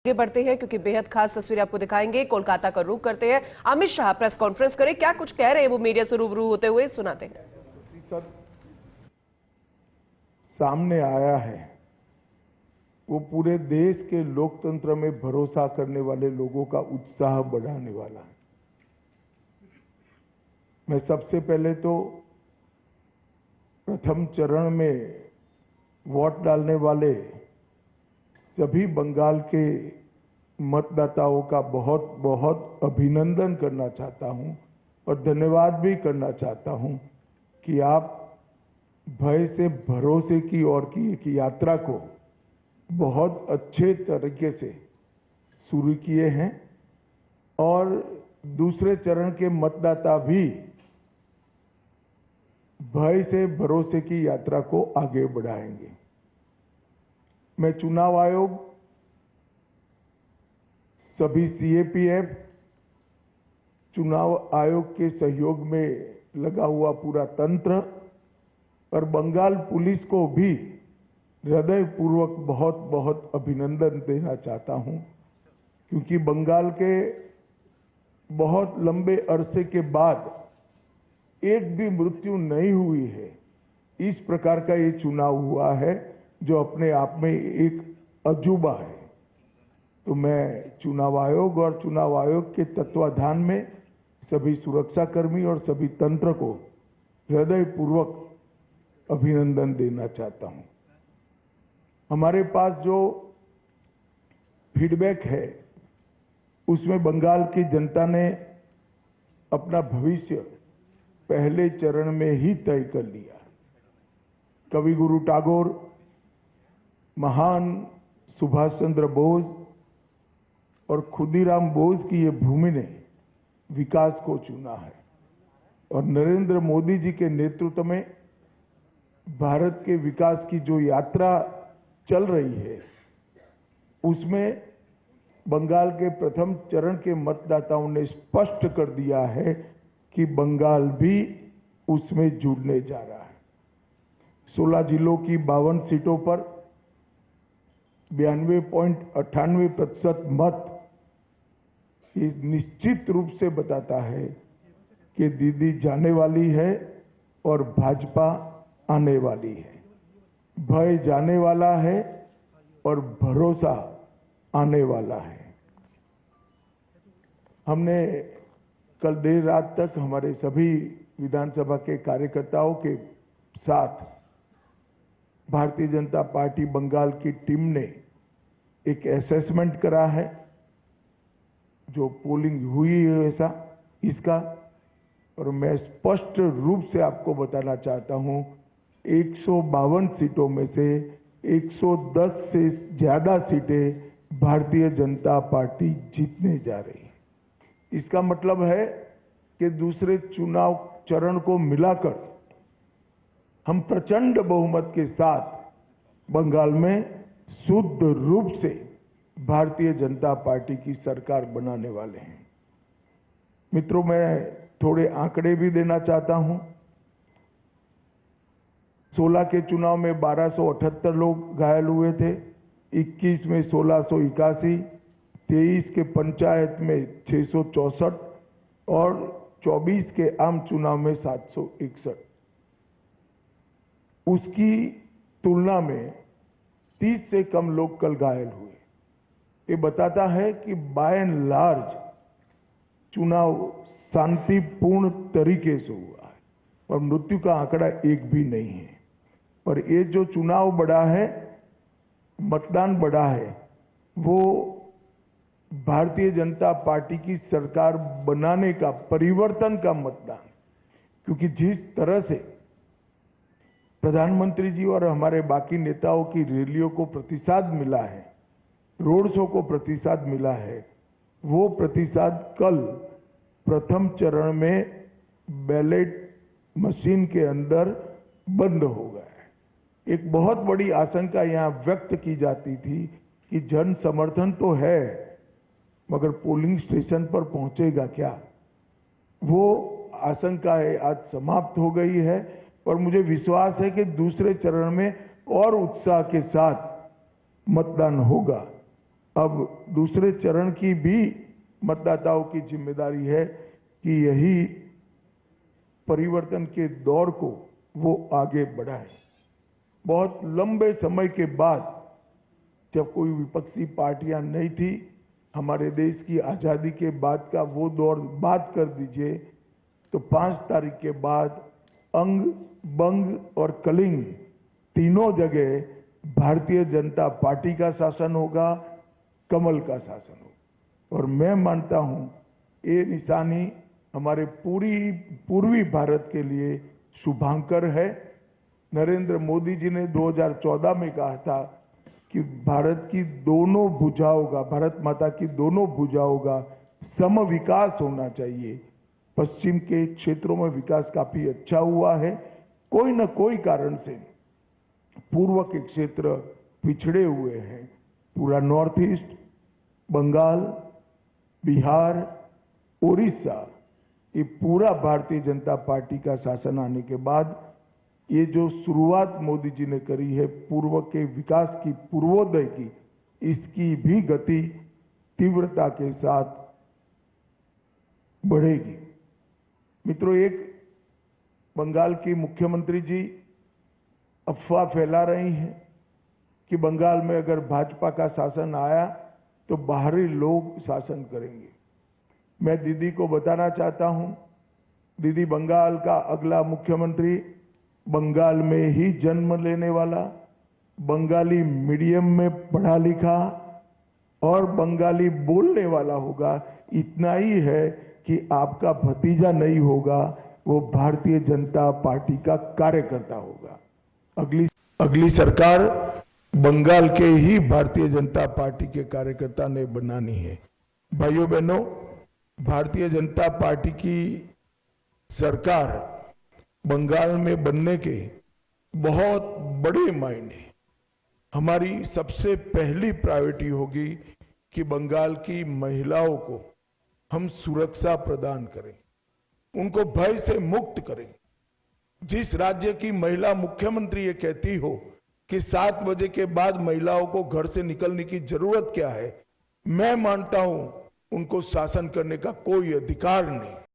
आगे बढ़ते हैं क्योंकि बेहद खास तस्वीरें आपको दिखाएंगे। कोलकाता का रुख करते हैं। अमित शाह प्रेस कॉन्फ्रेंस करें, क्या कुछ कह रहे हैं वो मीडिया से रूबरू होते हुए, सुनाते हैं। सामने आया है वो पूरे देश के लोकतंत्र में भरोसा करने वाले लोगों का उत्साह बढ़ाने वाला है। मैं सबसे पहले तो प्रथम चरण में वोट डालने वाले सभी बंगाल के मतदाताओं का बहुत बहुत अभिनंदन करना चाहता हूं और धन्यवाद भी करना चाहता हूं कि आप भय से भरोसे की ओर की एक यात्रा को बहुत अच्छे तरीके से शुरू किए हैं और दूसरे चरण के मतदाता भी भय से भरोसे की यात्रा को आगे बढ़ाएंगे। मैं चुनाव आयोग, सभी सीएपीएफ, चुनाव आयोग के सहयोग में लगा हुआ पूरा तंत्र और बंगाल पुलिस को भी हृदयपूर्वक बहुत बहुत अभिनंदन देना चाहता हूं, क्योंकि बंगाल के बहुत लंबे अरसे के बाद एक भी मृत्यु नहीं हुई है। इस प्रकार का ये चुनाव हुआ है जो अपने आप में एक अजूबा है। तो मैं चुनाव आयोग और चुनाव आयोग के तत्वाधान में सभी सुरक्षाकर्मी और सभी तंत्र को हृदयपूर्वक अभिनंदन देना चाहता हूं। हमारे पास जो फीडबैक है उसमें बंगाल की जनता ने अपना भविष्य पहले चरण में ही तय कर लिया। कवि गुरु टैगोर, महान सुभाष चंद्र बोस और खुदीराम बोस की ये भूमि ने विकास को चुना है और नरेंद्र मोदी जी के नेतृत्व में भारत के विकास की जो यात्रा चल रही है उसमें बंगाल के प्रथम चरण के मतदाताओं ने स्पष्ट कर दिया है कि बंगाल भी उसमें जुड़ने जा रहा है। 16 जिलों की 52 सीटों पर 92.98% मत ये निश्चित रूप से बताता है कि दीदी जाने वाली है और भाजपा आने वाली है। भय जाने वाला है और भरोसा आने वाला है। हमने कल देर रात तक हमारे सभी विधानसभा के कार्यकर्ताओं के साथ भारतीय जनता पार्टी बंगाल की टीम ने एक असेसमेंट करा है, जो पोलिंग हुई है ऐसा इसका, और मैं स्पष्ट रूप से आपको बताना चाहता हूं 152 सीटों में से 110 से ज्यादा सीटें भारतीय जनता पार्टी जीतने जा रही है। इसका मतलब है कि दूसरे चुनाव चरण को मिलाकर हम प्रचंड बहुमत के साथ बंगाल में शुद्ध रूप से भारतीय जनता पार्टी की सरकार बनाने वाले हैं। मित्रों, मैं थोड़े आंकड़े भी देना चाहता हूं। 16 के चुनाव में 1278 लोग घायल हुए थे, 21 में 1681, 23 के पंचायत में 664 और 24 के आम चुनाव में 761। उसकी तुलना में 30 से कम लोग कल घायल हुए। ये बताता है कि बाय एंड लार्ज चुनाव शांतिपूर्ण तरीके से हुआ है और मृत्यु का आंकड़ा एक भी नहीं है। और ये जो चुनाव बढ़ा है, मतदान बढ़ा है, वो भारतीय जनता पार्टी की सरकार बनाने का, परिवर्तन का मतदान। क्योंकि जिस तरह से प्रधानमंत्री जी और हमारे बाकी नेताओं की रैलियों को प्रतिसाद मिला है, रोड शो को प्रतिसाद मिला है, वो प्रतिसाद कल प्रथम चरण में बैलेट मशीन के अंदर बंद हो गया है। एक बहुत बड़ी आशंका यहां व्यक्त की जाती थी कि जन समर्थन तो है मगर पोलिंग स्टेशन पर पहुंचेगा क्या। वो आशंकाएं आज समाप्त हो गई है और मुझे विश्वास है कि दूसरे चरण में और उत्साह के साथ मतदान होगा। अब दूसरे चरण की भी मतदाताओं की जिम्मेदारी है कि यही परिवर्तन के दौर को वो आगे बढ़ाए। बहुत लंबे समय के बाद, जब कोई विपक्षी पार्टियां नहीं थी, हमारे देश की आजादी के बाद का वो दौर बात कर दीजिए, तो 5 तारीख के बाद अंग, बंग और कलिंग तीनों जगह भारतीय जनता पार्टी का शासन होगा, कमल का शासन होगा। और मैं मानता हूं ये निशानी हमारे पूर्वी भारत के लिए शुभांकर है। नरेंद्र मोदी जी ने 2014 में कहा था कि भारत की दोनों भुजाओं का, भारत माता की दोनों भुजाओं का सम विकास होना चाहिए। पश्चिम के क्षेत्रों में विकास काफी अच्छा हुआ है, कोई न कोई कारण से पूर्व के क्षेत्र पिछड़े हुए हैं। पूरा नॉर्थ ईस्ट, बंगाल, बिहार, उड़ीसा, ये पूरा भारतीय जनता पार्टी का शासन आने के बाद ये जो शुरुआत मोदी जी ने करी है पूर्व के विकास की, पूर्वोदय की, इसकी भी गति तीव्रता के साथ बढ़ेगी। मित्रों, एक बंगाल की मुख्यमंत्री जी अफवाह फैला रही हैं कि बंगाल में अगर भाजपा का शासन आया तो बाहरी लोग शासन करेंगे। मैं दीदी को बताना चाहता हूं, दीदी बंगाल का अगला मुख्यमंत्री बंगाल में ही जन्म लेने वाला, बंगाली मीडियम में पढ़ा लिखा और बंगाली बोलने वाला होगा। इतना ही है कि आपका भतीजा नहीं होगा, वो भारतीय जनता पार्टी का कार्यकर्ता होगा। अगली सरकार बंगाल के ही भारतीय जनता पार्टी के कार्यकर्ता ने बनानी है। भाइयों बहनों, भारतीय जनता पार्टी की सरकार बंगाल में बनने के बहुत बड़े मायने, हमारी सबसे पहली प्रायोरिटी होगी कि बंगाल की महिलाओं को हम सुरक्षा प्रदान करें, उनको भय से मुक्त करें। जिस राज्य की महिला मुख्यमंत्री ये कहती हो कि 7 बजे के बाद महिलाओं को घर से निकलने की जरूरत क्या है, मैं मानता हूं उनको शासन करने का कोई अधिकार नहीं।